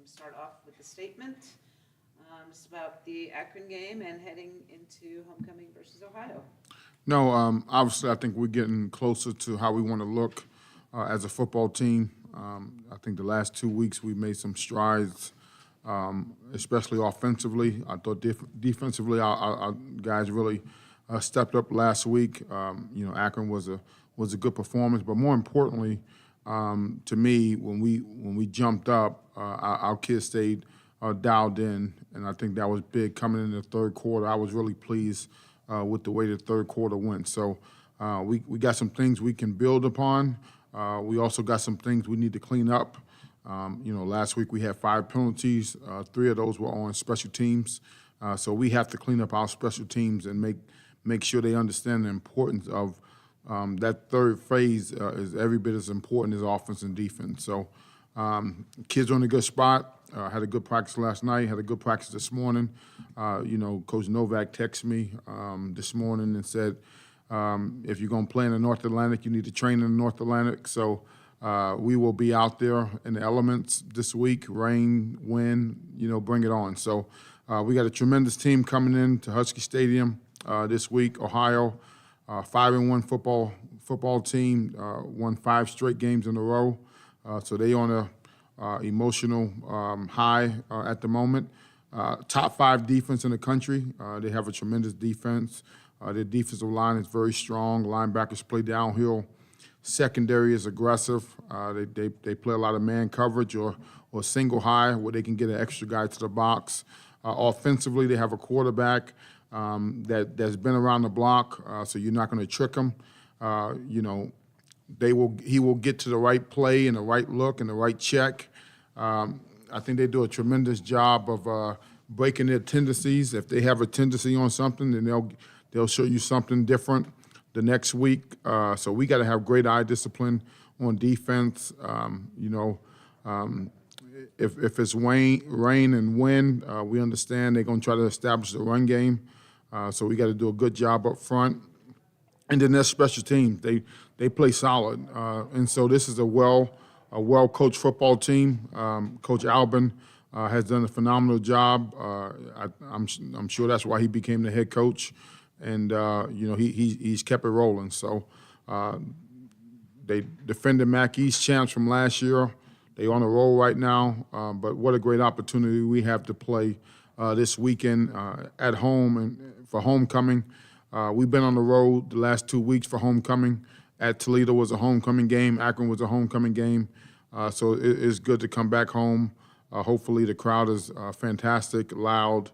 start off with the statement. Just about the Akron game and heading into homecoming versus Ohio. No, obviously I think we're getting closer to how we want to look as a football team. I think the last 2 weeks we've made some strides, especially offensively. I thought defensively our guys really stepped up last week. Akron was a good performance, but more importantly, to me, when we jumped up, our kids stayed dialed in, and I think that was big coming in the third quarter. I was really pleased with the way the third quarter went. So we got some things we can build upon. We also got some things we need to clean up. Last week we had 5 penalties. 3 of those were on special teams. So we have to clean up our special teams and make sure they understand the importance of that third phase is every bit as important as offense and defense. So kids are in a good spot. Had a good practice last night, had a good practice this morning. Coach Novak texted me this morning and said, if you're going to play in the North Atlantic, you need to train in the North Atlantic. So we will be out there in the elements this week, rain, wind, bring it on. So we got a tremendous team coming in to Husky Stadium this week, Ohio. 5-1 football team, won 5 straight games in a row. So they on a emotional high at the moment. Top 5 defense in the country. They have a tremendous defense. Their defensive line is very strong. Linebackers play downhill. Secondary is aggressive. They play a lot of man coverage or single high where they can get an extra guy to the box. Offensively, they have a quarterback that's been around the block, so you're not going to trick him. He will get to the right play and the right look and the right check. I think they do a tremendous job of breaking their tendencies. If they have a tendency on something, then they'll show you something different the next week. So we got to have great eye discipline on defense. If it's rain and wind, we understand they're going to try to establish the run game. So we got to do a good job up front. And then their special teams, they play solid. And so this is a well-coached football team. Coach Albin has done a phenomenal job. I'm sure that's why he became the head coach. And, he's kept it rolling. So they defended Mac East champs from last year. They're on a roll right now. But what a great opportunity we have to play this weekend at home and for homecoming. We've been on the road the last 2 weeks for homecoming. At Toledo was a homecoming game. Akron was a homecoming game. So it's good to come back home. Hopefully the crowd is fantastic, loud,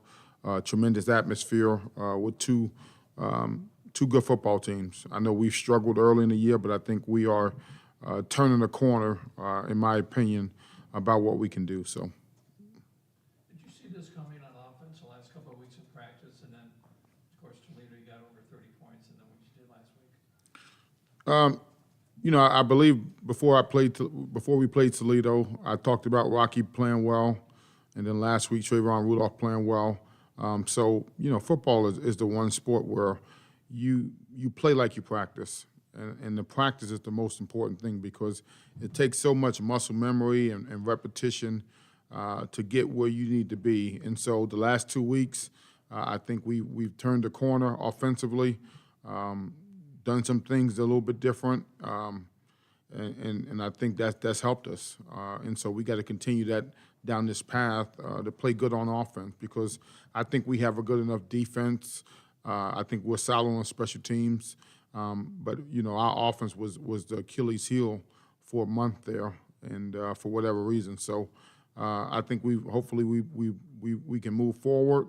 tremendous atmosphere with two good football teams. I know we've struggled early in the year, but I think we are turning the corner, in my opinion, about what we can do. So. Did you see this coming on offense the last couple of weeks of practice, and then, of course, Toledo, you got over 30 points, and then what you did last week? I believe before we played Toledo, I talked about Rocky playing well, and then last week Trayvon Rudolph playing well. Football is the one sport where you play like you practice, and the practice is the most important thing because it takes so much muscle memory and repetition to get where you need to be. And so the last 2 weeks, I think we've turned the corner offensively. Done some things a little bit different, and I think that's helped us. And so we got to continue that down this path to play good on offense because I think we have a good enough defense. I think we're solid on special teams, but our offense was the Achilles heel for a month there, and for whatever reason. So I think hopefully we can move forward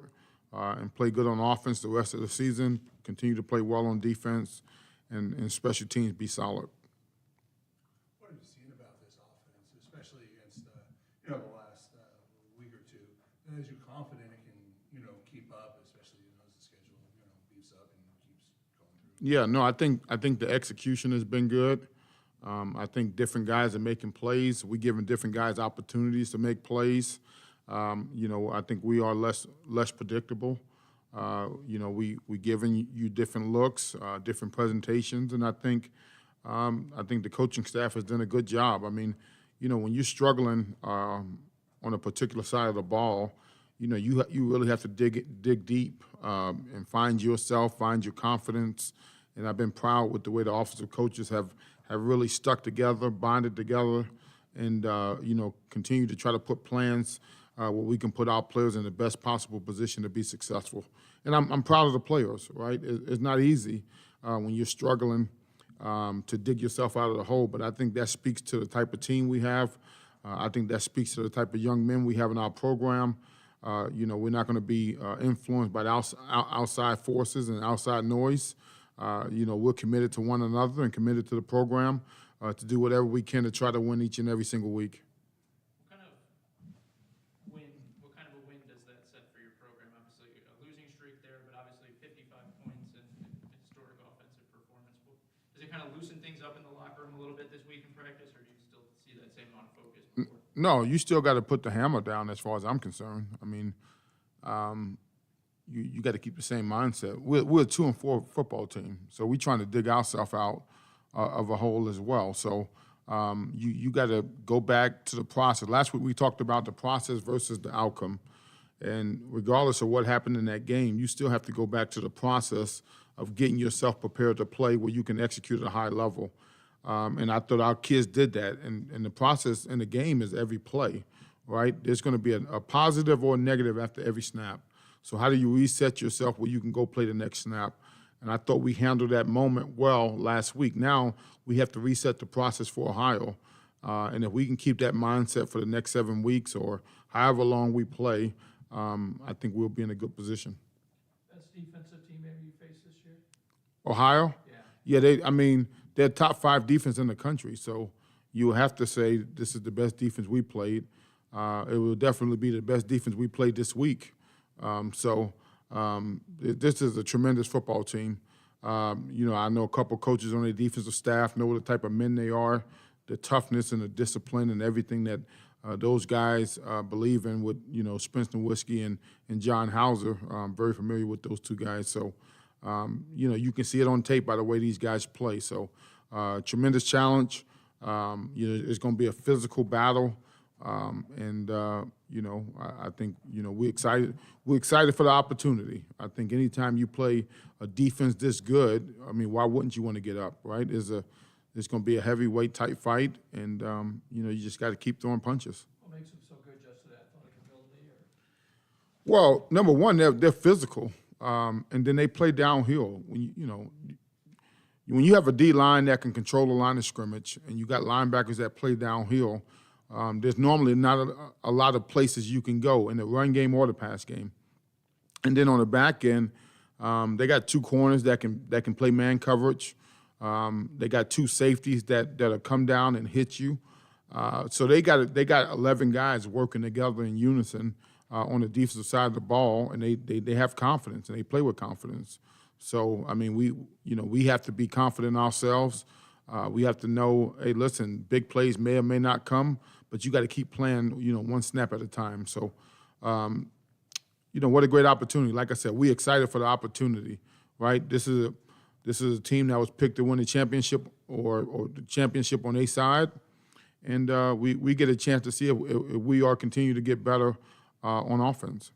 and play good on offense the rest of the season. Continue to play well on defense. And special teams be solid. What have you seen about this offense, especially against the last week or two? As you're confident it can keep up, especially as the schedule beefs up and keeps going through. Yeah, no, I think the execution has been good. I think different guys are making plays. We're giving different guys opportunities to make plays. I think we are less predictable. We giving you different looks, different presentations, and I think the coaching staff has done a good job. I mean, when you're struggling on a particular side of the ball, you really have to dig deep and find yourself, find your confidence. And I've been proud with the way the offensive coaches have really stuck together, bonded together, and continue to try to put plans where we can put our players in the best possible position to be successful. And I'm proud of the players, right? It's not easy when you're struggling to dig yourself out of the hole, but I think that speaks to the type of team we have. I think that speaks to the type of young men we have in our program. We're not going to be influenced by the outside forces and outside noise. We're committed to one another and committed to the program to do whatever we can to try to win each and every single week. What kind of a win does that set for your program? Obviously, a losing streak there, but obviously 55 points and historic offensive performance. Does it kind of loosen things up in the locker room a little bit this week in practice, or do you still see that same amount of focus before? No, you still got to put the hammer down as far as I'm concerned. I mean, you got to keep the same mindset. We're a 2-4 football team, so we're trying to dig ourselves out of a hole as well. So you got to go back to the process. Last week we talked about the process versus the outcome, and regardless of what happened in that game, you still have to go back to the process of getting yourself prepared to play where you can execute at a high level. And I thought our kids did that. And the process in the game is every play, right? There's going to be a positive or a negative after every snap. So how do you reset yourself where you can go play the next snap? And I thought we handled that moment well last week. Now we have to reset the process for Ohio. And if we can keep that mindset for the next 7 weeks or however long we play, I think we'll be in a good position. Best defensive team maybe you faced this year? Ohio? Yeah. Yeah, they're top 5 defense in the country. So you have to say this is the best defense we played. It will definitely be the best defense we played this week. This is a tremendous football team. I know a couple coaches on the defensive staff know the type of men they are, the toughness and the discipline and everything that those guys believe in with, Spencer Whiskey and John Hauser. I'm very familiar with those two guys. So, you can see it on tape by the way these guys play. So, tremendous challenge. It's going to be a physical battle. I think, we're excited. We're excited for the opportunity. I think anytime you play a defense this good, why wouldn't you want to get up, right? It's going to be a heavyweight type fight, and, you just got to keep throwing punches. What makes them so good, just the athletic ability? Well, number one, they're physical, and then they play downhill. When you have a D-line that can control the line of scrimmage and you got linebackers that play downhill, there's normally not a lot of places you can go in the run game or the pass game. And then on the back end, they got 2 corners that can play man coverage. They got 2 safeties that'll come down and hit you. So they got 11 guys working together in unison on the defensive side of the ball, and they have confidence and they play with confidence. So we have to be confident in ourselves. We have to know, hey, listen, big plays may or may not come, but you got to keep playing, one snap at a time. So, what a great opportunity. Like I said, we're excited for the opportunity, right? This is a team that was picked to win the championship or the championship on their side, and we get a chance to see if we are continue to get better on offense.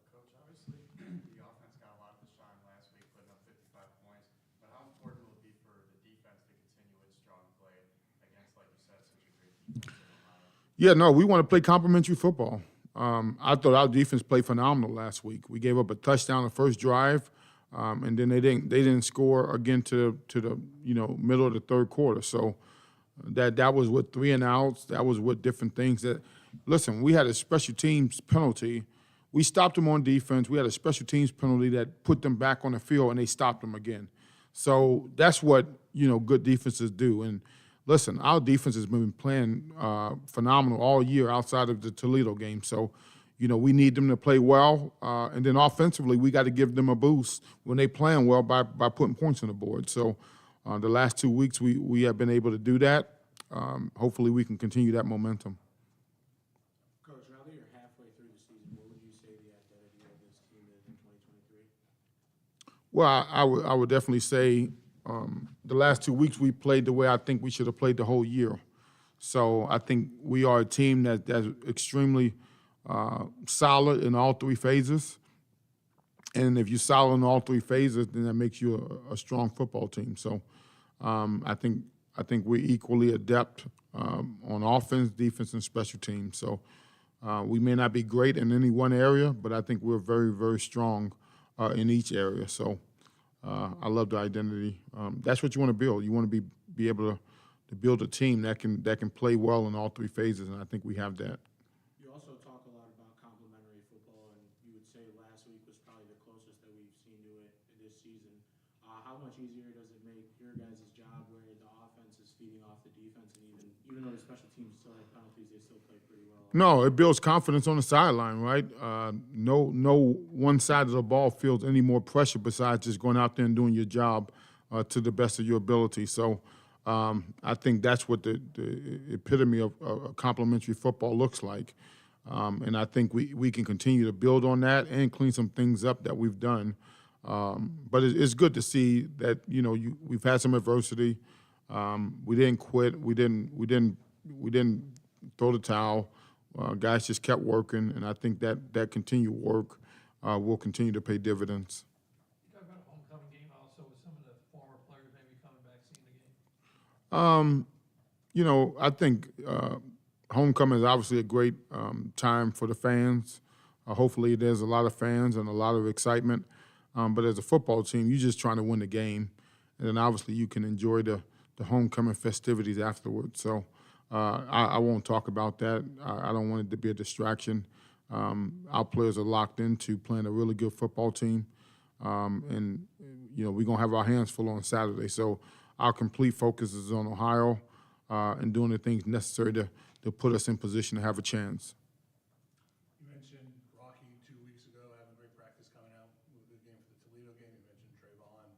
Coach, obviously the offense got a lot of the shine last week, putting up 55 points. But how important will it be for the defense to continue its strong play against, like you said, such a great defense in Ohio? Yeah, no, we want to play complementary football. I thought our defense played phenomenal last week. We gave up a touchdown the first drive, and then they didn't score again to the middle of the third quarter. So that was with 3 and outs. That was with different things. Listen, we had a special teams penalty. We stopped them on defense. We had a special teams penalty that put them back on the field, and they stopped them again. So that's what good defenses do. And listen, our defense has been playing phenomenal all year outside of the Toledo game. So, we need them to play well. And then offensively, we got to give them a boost when they playing well by putting points on the board. So the last 2 weeks, we have been able to do that. Hopefully, we can continue that momentum. Coach, now that you're halfway through the season, what would you say the identity of this team is in 2023? Well, I would definitely say the last 2 weeks we played the way I think we should have played the whole year. So I think we are a team that's extremely solid in all three phases. And if you're solid in all three phases, then that makes you a strong football team. So I think we're equally adept on offense, defense, and special teams. So we may not be great in any one area, but I think we're very, very strong in each area. So I love the identity. That's what you want to build. You want to be able to build a team that can play well in all three phases, and I think we have that. You also talk a lot about complementary football, and you would say last week was probably the closest that we've seen to it this season. How much easier does it make your guys' job where the offense is feeding off the defense, and even though the special teams still have penalties, they still play pretty well? No, it builds confidence on the sideline, right? No one side of the ball feels any more pressure besides just going out there and doing your job to the best of your ability. So I think that's what the epitome of complementary football looks like. And I think we can continue to build on that and clean some things up that we've done. But it's good to see that, we've had some adversity. We didn't quit. We didn't throw the towel. Guys just kept working, and I think that continued work will continue to pay dividends. You talk about a homecoming game also with some of the former players maybe coming back, seeing the game. I think homecoming is obviously a great time for the fans. Hopefully there's a lot of fans and a lot of excitement. But as a football team, you're just trying to win the game. And then obviously you can enjoy the homecoming festivities afterwards. So I won't talk about that. I don't want it to be a distraction. Our players are locked into playing a really good football team. And we're going to have our hands full on Saturday. So our complete focus is on Ohio and doing the things necessary to put us in position to have a chance. You mentioned Rocky 2 weeks ago having great practice coming out with a good game for the Toledo game. You mentioned Trayvon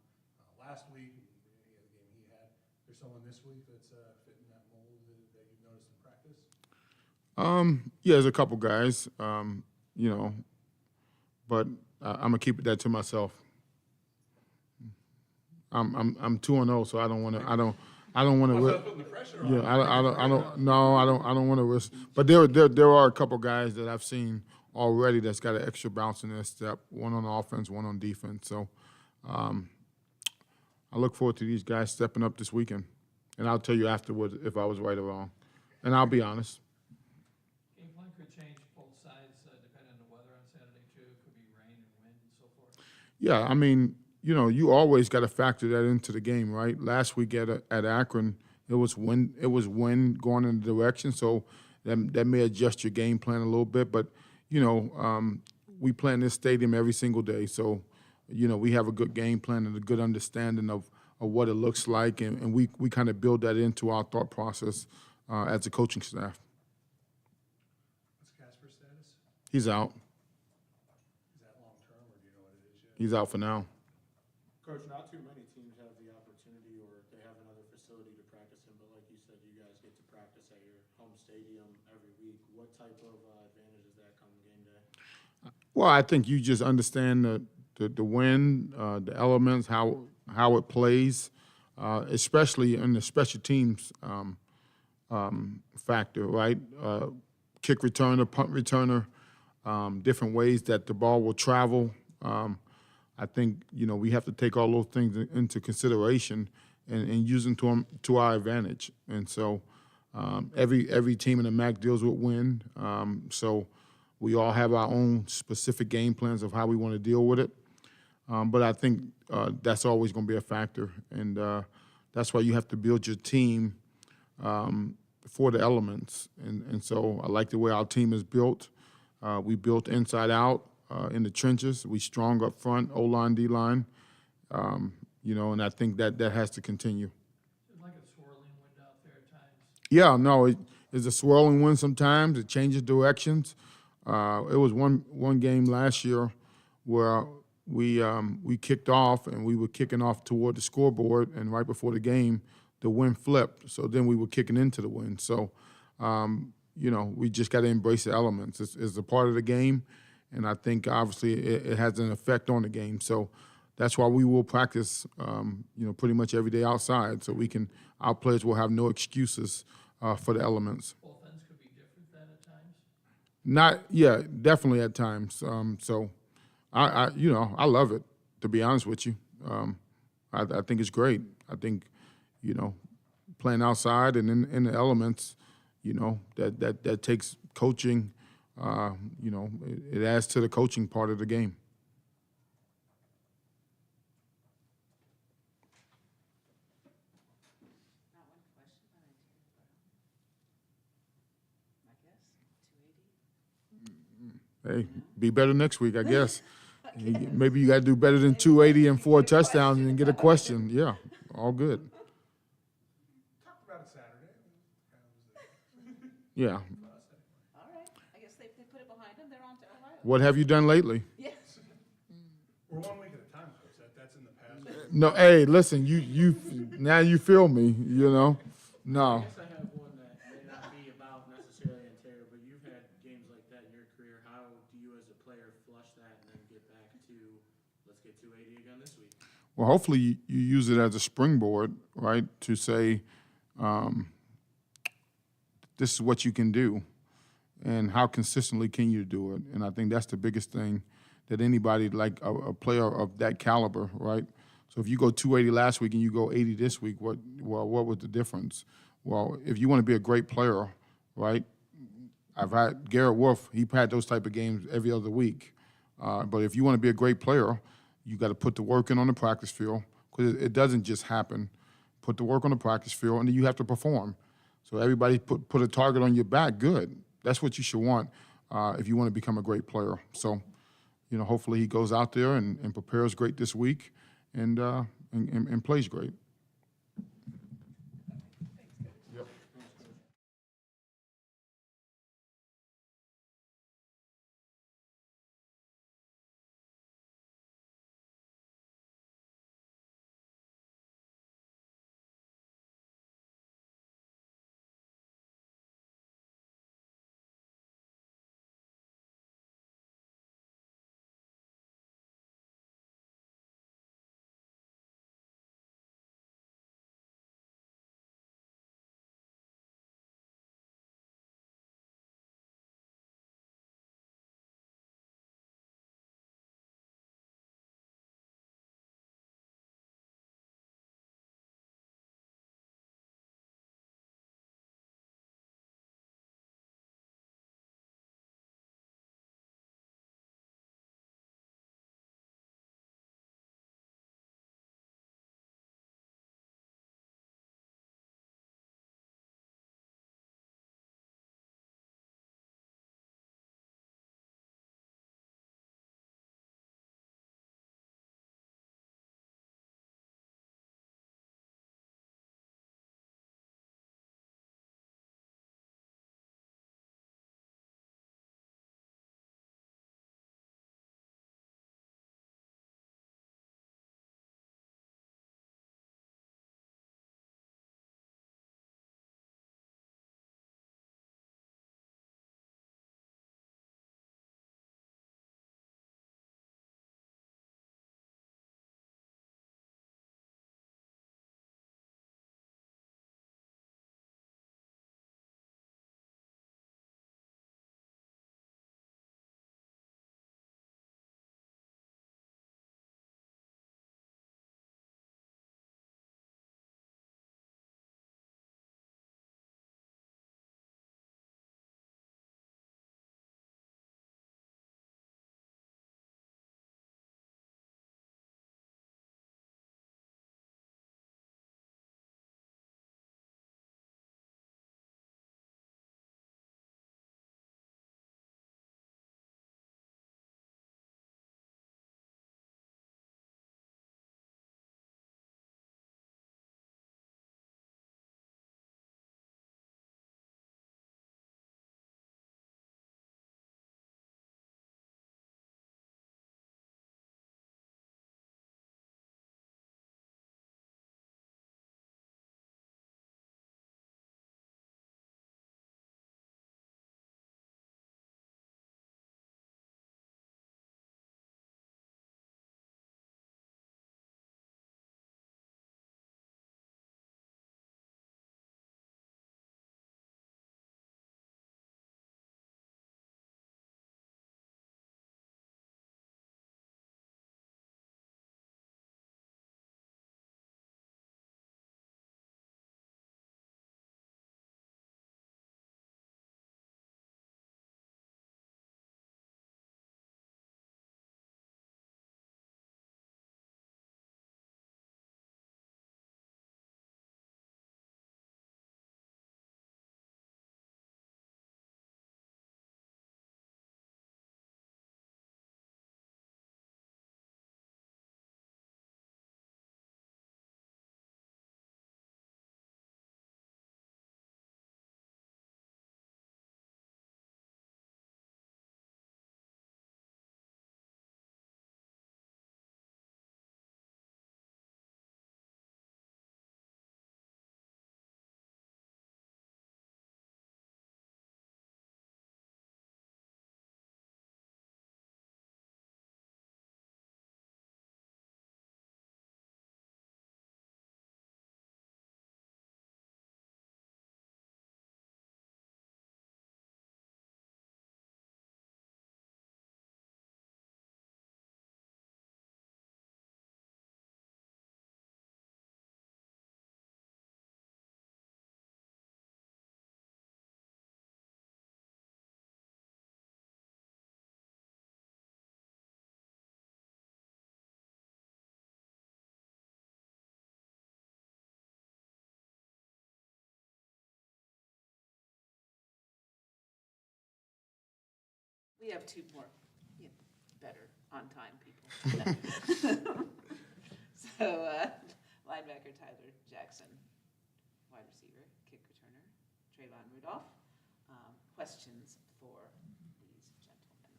last week, the game he had. There's someone this week that's fitting that mold that you've noticed in practice? Yeah, there's a couple guys, but I'm gonna keep that to myself. I'm 2-0, so I don't want to. I don't want to. Putting the pressure on. Yeah, I don't want to risk. But there are a couple guys that I've seen already that's got an extra bounce in their step. One on offense, one on defense. So I look forward to these guys stepping up this weekend, and I'll tell you afterwards if I was right or wrong, and I'll be honest. Game plan could change both sides depending on the weather on Saturday too. It could be rain and wind and so forth. Yeah, I mean, you always got to factor that into the game, right? Last week at Akron, it was wind going in the direction, so that may adjust your game plan a little bit. But we play in this stadium every single day, so we have a good game plan and a good understanding of what it looks like, and we kind of build that into our thought process as a coaching staff. What's Casper's status? He's out. Is that long term, or do you know what it is yet? He's out for now. Coach, not too many teams have the opportunity or they have another facility to practice in, but like you said, you guys get to practice at your home stadium every week. What type of advantage does that come game day? Well, I think you just understand the wind, the elements, how it plays, especially in the special teams factor, right? Kick returner, punt returner, different ways that the ball will travel. I think we have to take all those things into consideration and use them to our advantage. And so every team in the MAC deals with wind. So we all have our own specific game plans of how we want to deal with it. But I think that's always going to be a factor, and that's why you have to build your team for the elements. And so I like the way our team is built. We built inside out. In the trenches, we strong up front, O-line, D-line, and I think that has to continue. It's like a swirling wind out there at times. Yeah, no, it's a swirling wind sometimes. It changes directions. It was one game last year where we kicked off and we were kicking off toward the scoreboard, and right before the game, the wind flipped. So then we were kicking into the wind. So, we just got to embrace the elements. It's a part of the game. And I think obviously it has an effect on the game. So that's why we will practice, pretty much every day outside. So our players will have no excuses for the elements. Offense could be different then at times? Yeah, definitely at times. So, I love it, to be honest with you. I think it's great. I think, playing outside and in the elements, that takes coaching. It adds to the coaching part of the game. Not one question, but I guess 280. Hey, be better next week, I guess. Maybe you got to do better than 280 and 4 touchdowns and get a question. Yeah, all good. Talked about it Saturday. Yeah. All right, I guess they put it behind them, they're on to Ohio. What have you done lately? Yes. We're 1 week at a time, Coach. That's in the past. No, hey, listen, you now you feel me, I No. guess I have one that may not be about necessarily Ontario, but you've had games like that in your career. How do you as a player flush that and then get back to, let's get 280 again this week? Well, hopefully you use it as a springboard, right, to say, this is what you can do, and how consistently can you do it? And I think that's the biggest thing that anybody, like a player of that caliber, right? So if you go 280 last week and you go 80 this week, what was the difference? Well, if you want to be a great player, right? I've had Garrett Wolf, he had those type of games every other week. But if you want to be a great player, you got to put the work in on the practice field, because it doesn't just happen. Put the work on the practice field, and then you have to perform. So everybody put a target on your back. Good. That's what you should want if you want to become a great player. So, hopefully he goes out there and prepares great this week and plays great. We have two more, better on-time people. So, linebacker Tyler Jackson, wide receiver, kick returner Trayvon Rudolph. Questions for these gentlemen?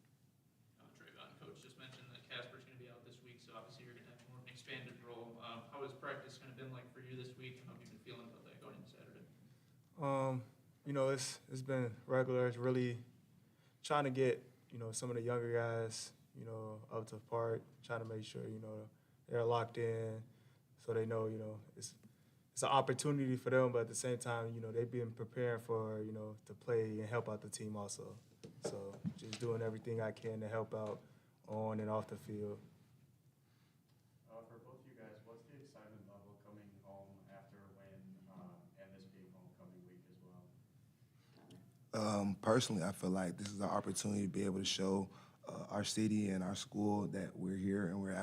Trayvon, Coach just mentioned that Casper's going to be out this week, so obviously you're going to have more of an expanded role. How has practice kind of been like for you this week, and how have you been feeling about that going into Saturday? It's been regular. It's really trying to get, some of the younger guys, up to par, trying to make sure, they're locked in so they know, it's an opportunity for them, but at the same time, they've been preparing for, to play and help out the team also. So just doing everything I can to help out on and off the field. For both of you guys, what's the excitement level coming home after a win and this being homecoming week as well? Personally, I feel like this is an opportunity to be able to show our city and our school that we're here and we're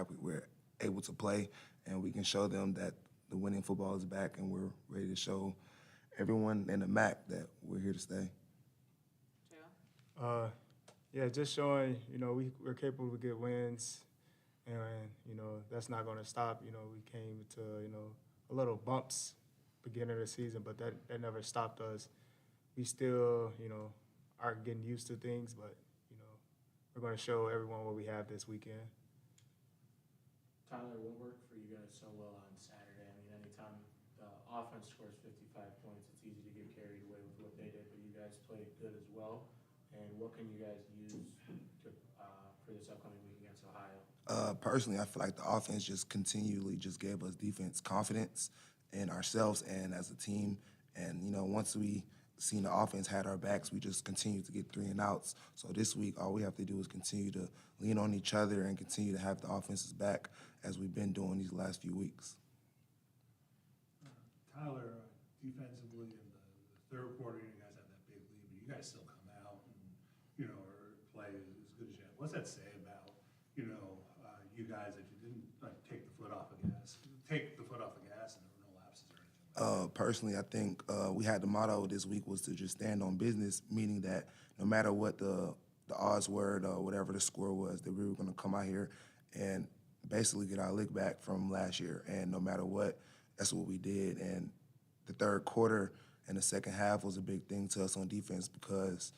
able to play, and we can show them that the winning football is back, and we're ready to show everyone in the MAC that we're here to stay. Trayvon? Just showing, we're capable of good wins, and, that's not going to stop. We came to, a little bumps beginning of the season, but that never stopped us. We still, are getting used to things, but, we're going to show everyone what we have this weekend. Tyler, what worked for you guys so well on Saturday? I mean, anytime the offense scores 55 points, it's easy to get carried away with what they did, but you guys played good as well. And what can you guys use for this upcoming week against Ohio? Personally, I feel like the offense just continually just gave us defense confidence in ourselves and as a team. And, once we seen the offense had our backs, we just continued to get 3 and outs. So this week, all we have to do is continue to lean on each other and continue to have the offenses back as we've been doing these last few weeks. Tyler, defensively in the third quarter, you guys have that big lead, but you guys still come out and, or play as good as you have. What's that say about, you guys that you didn't take the foot off the gas and there were no lapses or anything? Personally, I think we had the motto this week was to just stand on business, meaning that no matter what the odds were, or whatever the score was, that we were going to come out here and basically get our lick back from last year. And no matter what, that's what we did. And the third quarter and the second half was a big thing to us on defense because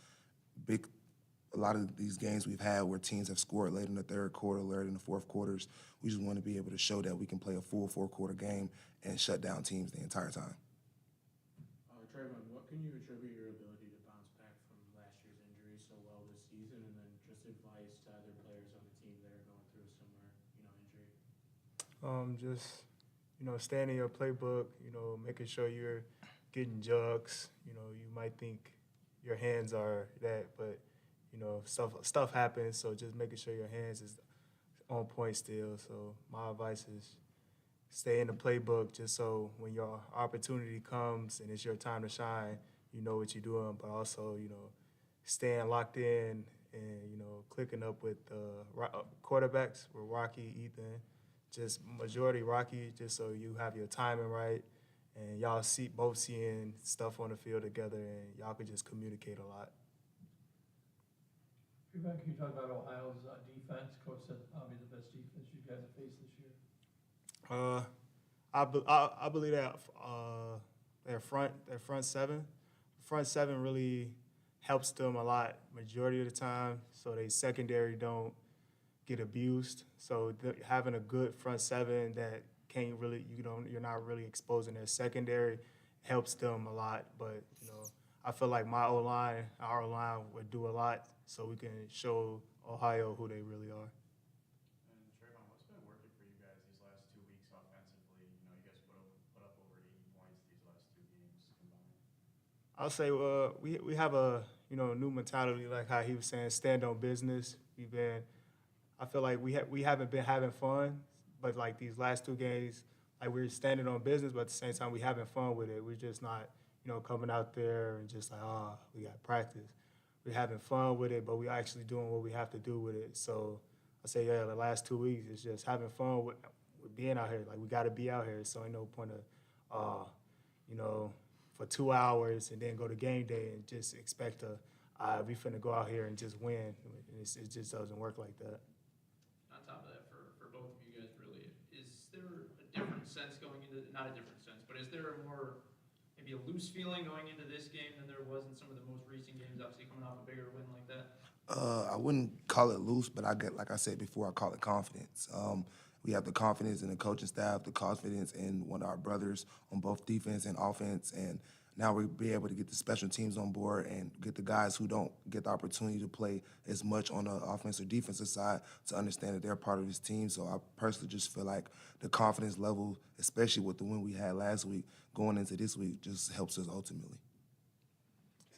a lot of these games we've had where teams have scored late in the third quarter, late in the fourth quarters, we just want to be able to show that we can play a full four-quarter game and shut down teams the entire time. Trayvon, what can you attribute your ability to bounce back from last year's injury so well this season, and then just advice to other players on the team that are going through a similar, injury? Just, staying in your playbook, making sure you're getting jugs. You might think your hands are that, but, stuff happens, so just making sure your hands is on point still. So my advice is stay in the playbook just so when your opportunity comes and it's your time to shine, you know what you're doing, but also, staying locked in and, clicking up with quarterbacks with Rocky, Ethan, just majority Rocky, just so you have your timing right and y'all both seeing stuff on the field together and y'all could just communicate a lot. Can you talk about Ohio's defense? Coach said probably the best defense you guys have faced this year. I believe that their front seven really helps them a lot majority of the time, so they secondary don't get abused. So having a good front seven that can't really you're not really exposing their secondary helps them a lot. But I feel like our O-line would do a lot so we can show Ohio who they really are. And Trayvon, what's been working for you guys these last 2 weeks offensively? You guys put up over 80 points these last 2 games combined. I'll say we have a new mentality, like how he was saying, stand on business. I feel like we haven't been having fun, but like these last 2 games, like we're standing on business, but at the same time we having fun with it. We're just not coming out there and just like we got practice. We're having fun with it, but we're actually doing what we have to do with it. So I say the last 2 weeks is just having fun with being out here. Like we got to be out here, so ain't no point of for 2 hours and then go to game day and just expect a we finna go out here and just win. It just doesn't work like that. On top of that, for both of you guys, really, is there a different sense going into, not a different sense, but is there a more, maybe a loose feeling going into this game than there was in some of the most recent games, obviously coming off a bigger win like that? I wouldn't call it loose, but like I said before, I call it confidence. We have the confidence in the coaching staff, the confidence in one of our brothers on both defense and offense, and now we'll be able to get the special teams on board and get the guys who don't get the opportunity to play as much on the offensive or defensive side to understand that they're part of this team. So I personally just feel like the confidence level, especially with the win we had last week, going into this week, just helps us ultimately.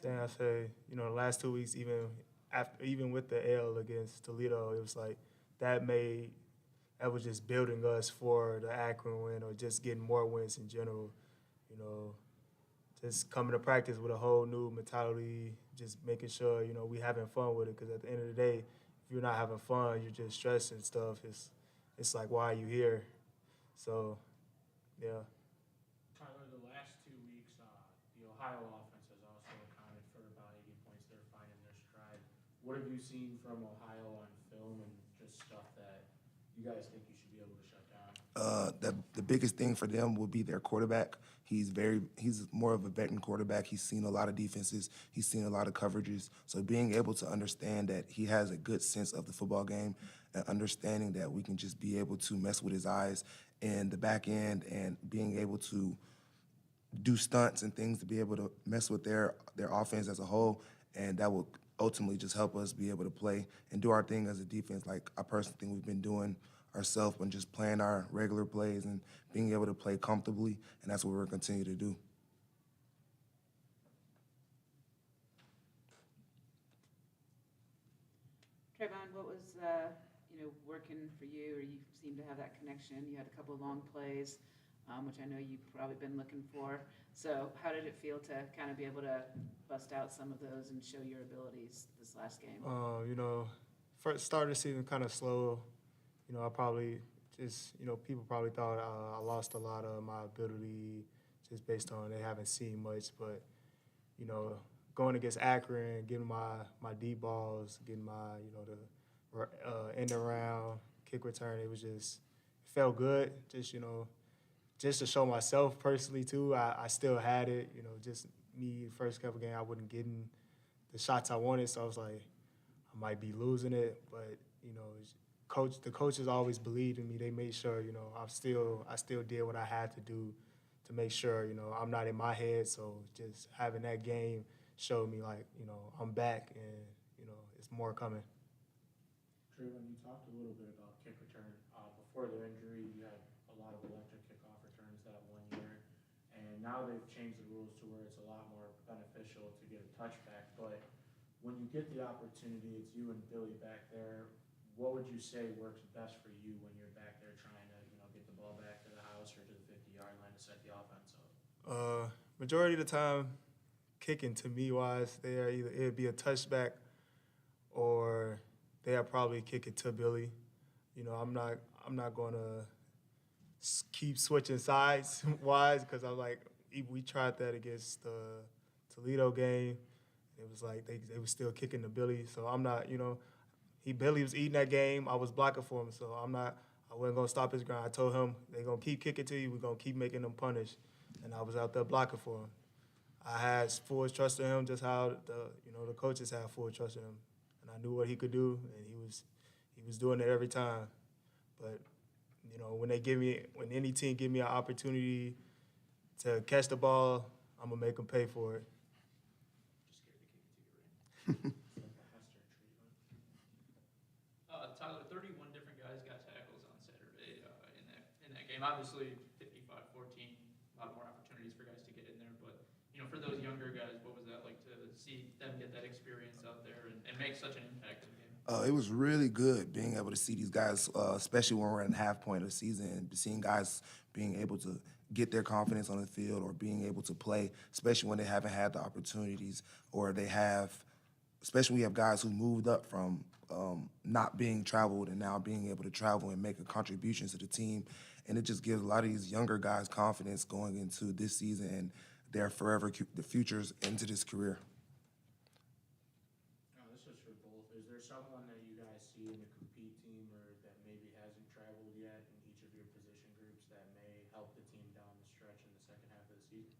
Saying I say, the last 2 weeks, even with the L against Toledo, it was like that was just building us for the Akron win or just getting more wins in general. Just coming to practice with a whole new mentality, just making sure, we having fun with it. Because at the end of the day, if you're not having fun, you're just stressing stuff. It's like, why are you here? So, yeah. Tyler, the last 2 weeks, the Ohio offense has also accounted for about 80 points. They're finding their stride. What have you seen from Ohio on film and just stuff that you guys think you should be able to shut down? The biggest thing for them will be their quarterback. He's more of a veteran quarterback. He's seen a lot of defenses. He's seen a lot of coverages. So being able to understand that he has a good sense of the football game and understanding that we can just be able to mess with his eyes in the back end and being able to do stunts and things to be able to mess with their offense as a whole, and that will ultimately just help us be able to play and do our thing as a defense like I personally think we've been doing ourselves and just playing our regular plays and being able to play comfortably, and that's what we're going to continue to do. Trayvon, what was, working for you, or you seem to have that connection? You had a couple of long plays, which I know you've probably been looking for. So how did it feel to kind of be able to bust out some of those and show your abilities this last game? First start of the season kind of slow. I probably just, people probably thought I lost a lot of my ability just based on they haven't seen much. But, going against Akron, getting my deep balls, getting my, the end around, kick return, it felt good. Just to show myself personally too, I still had it. Just me, first couple games, I wasn't getting the shots I wanted. So I was like, I might be losing it, but, the coaches always believed in me. They made sure, I still did what I had to do to make sure, I'm not in my head. So just having that game showed me like, I'm back and, it's more coming. Trayvon, you talked a little bit about kick return. Before the injury, you had a lot of electric kickoff returns that 1 year, and now they've changed the rules to where it's a lot more beneficial to get a touchback. But when you get the opportunity, it's you and Billy back there. What would you say works best for you when you're back there trying to, get the ball back to the house or to the 50-yard line to set the offense up? Majority of the time, kicking to me wise, it'd be a touchback or they'll probably kick it to Billy. I'm not gonna keep switching sides wise because I'm like, we tried that against the Toledo game. It was like they were still kicking to Billy, so I'm not, Billy was eating that game. I was blocking for him, so I wasn't gonna stop his grind. I told him they're gonna keep kicking to you. We're gonna keep making them punish, and I was out there blocking for him. I had full trust in him, just how the coaches had full trust in him, and I knew what he could do, and he was doing it every time. But when any team give me an opportunity to catch the ball, I'm gonna make them pay for it. Just scared to kick it to you, right? Tyler, 31 different guys got tackles on Saturday in that game. Obviously, 55-14, a lot more opportunities for guys to get in there. But for those younger guys, what was that like to see them get that experience out there and make such an impact in the game? It was really good being able to see these guys, especially when we're in the half point of the season, and seeing guys being able to get their confidence on the field or being able to play, especially when they haven't had the opportunities or especially we have guys who moved up from not being traveled and now being able to travel and make a contribution to the team. And it just gives a lot of these younger guys confidence going into this season and their the futures into this career. both. Is there someone that you guys see in the compete team or that maybe hasn't traveled yet in each of your position groups that may help the team down the stretch in the second half of the season?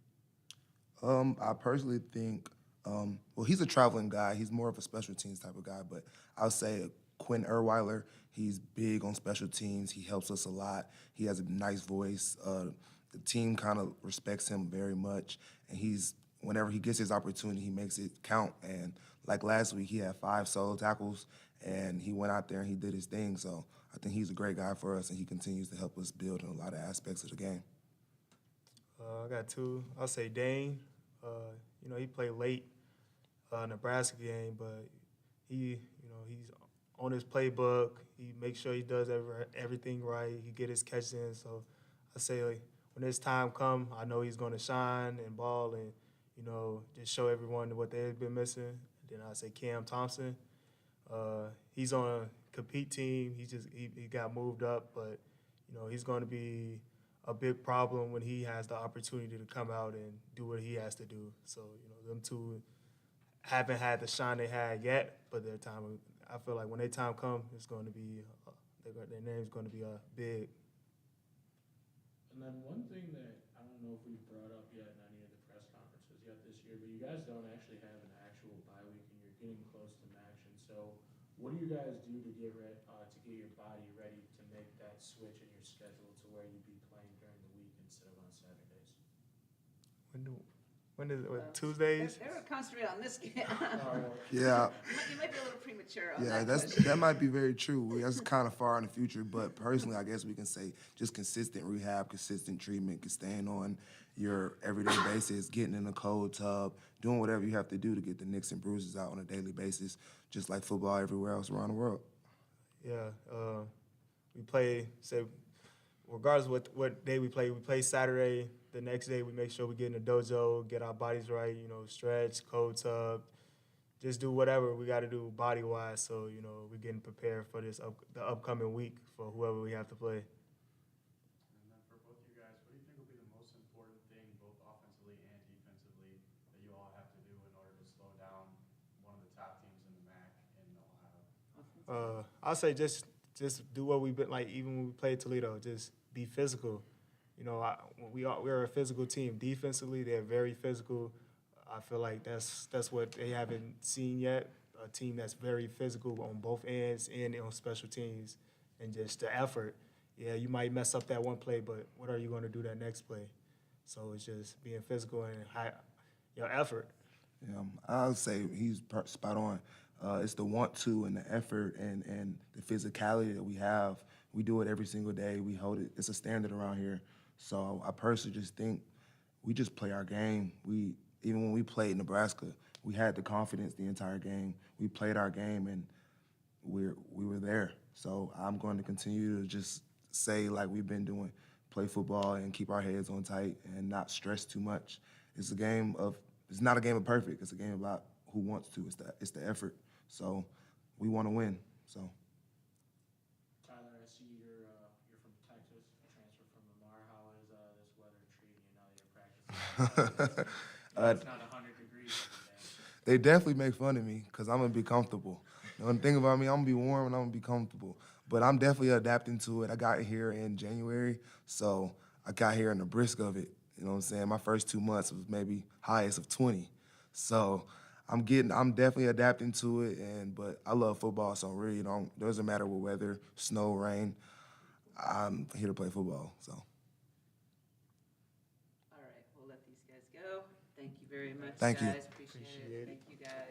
I personally think, well, he's a traveling guy. He's more of a special teams type of guy, but I'll say Quinn Erweiler, he's big on special teams. He helps us a lot. He has a nice voice. The team kind of respects him very much, and whenever he gets his opportunity, he makes it count. And like last week, he had 5 solo tackles, and he went out there and he did his thing. So I think he's a great guy for us, and he continues to help us build in a lot of aspects of the game. I got 2. I'll say Dane. He played late Nebraska game, but he's on his playbook. He makes sure he does everything right. He get his catches in. So I say when his time come, I know he's going to shine and ball and just show everyone what they've been missing. Then I say Cam Thompson. He's on a compete team. He got moved up, but he's going to be a big problem when he has the opportunity to come out and do what he has to do. So them 2 haven't had the shine they had yet, but I feel like when their time comes, it's going to be their name's going to be big. And then one thing that I don't know if we've brought up yet in any of the press conferences yet this year, but you guys don't actually have an actual bye week, and you're getting close to action. So what do you guys do to get your body ready to make that switch in your schedule to where you'd be playing during the week instead of on Saturdays? When is it? Tuesdays? They were concentrating on this game. Yeah. You might be a little premature on Yeah, that question. that might be very true. That's kind of far in the future, but personally, I guess we can say just consistent rehab, consistent treatment, staying on your everyday basis, getting in a cold tub, doing whatever you have to do to get the nicks and bruises out on a daily basis, just like football everywhere else around the world. Yeah, we play, regardless of what day we play Saturday. The next day we make sure we get in the dojo, get our bodies right, stretch, cold tub, just do whatever we got to do body-wise. So, we're getting prepared for the upcoming week for whoever we have to play. And then for both you guys, what do you think will be the most important thing, both offensively and defensively, that you all have to do in order to slow down one of the top teams in the MAC in Ohio? I'll say just do what we've been like. Even when we played Toledo, just be physical. We're a physical team. Defensively, they're very physical. I feel like that's what they haven't seen yet. A team that's very physical on both ends and on special teams, and just the effort. Yeah, you might mess up that one play, but what are you going to do that next play? So it's just being physical and your effort. Yeah, I would say he's spot on. It's the want to and the effort and the physicality that we have. We do it every single day. We hold it. It's a standard around here. So I personally just think we just play our game. Even when we played Nebraska, we had the confidence the entire game. We played our game, and we were there. So I'm going to continue to just say like we've been doing, play football and keep our heads on tight and not stress too much. It's not a game of perfect. It's a game about who wants to. It's the effort. So we want to win. So. Tyler, I see you're from Texas, transferred from Lamar. How is this weather treating you now that you're practicing? It's not 100 degrees today. They definitely make fun of me because I'm going to be comfortable. The one thing about me, I'm going to be warm and I'm going to be comfortable. But I'm definitely adapting to it. I got here in January, so I got here in the brisk of it. You know what I'm saying? My first 2 months was maybe highest of 20. So I'm definitely adapting to it, but I love football, so really doesn't matter what weather, snow, rain. I'm here to play football, so. All right, we'll let these guys go. Thank you very much, Thank you. guys. Appreciate it. Appreciate it. Thank you, guys.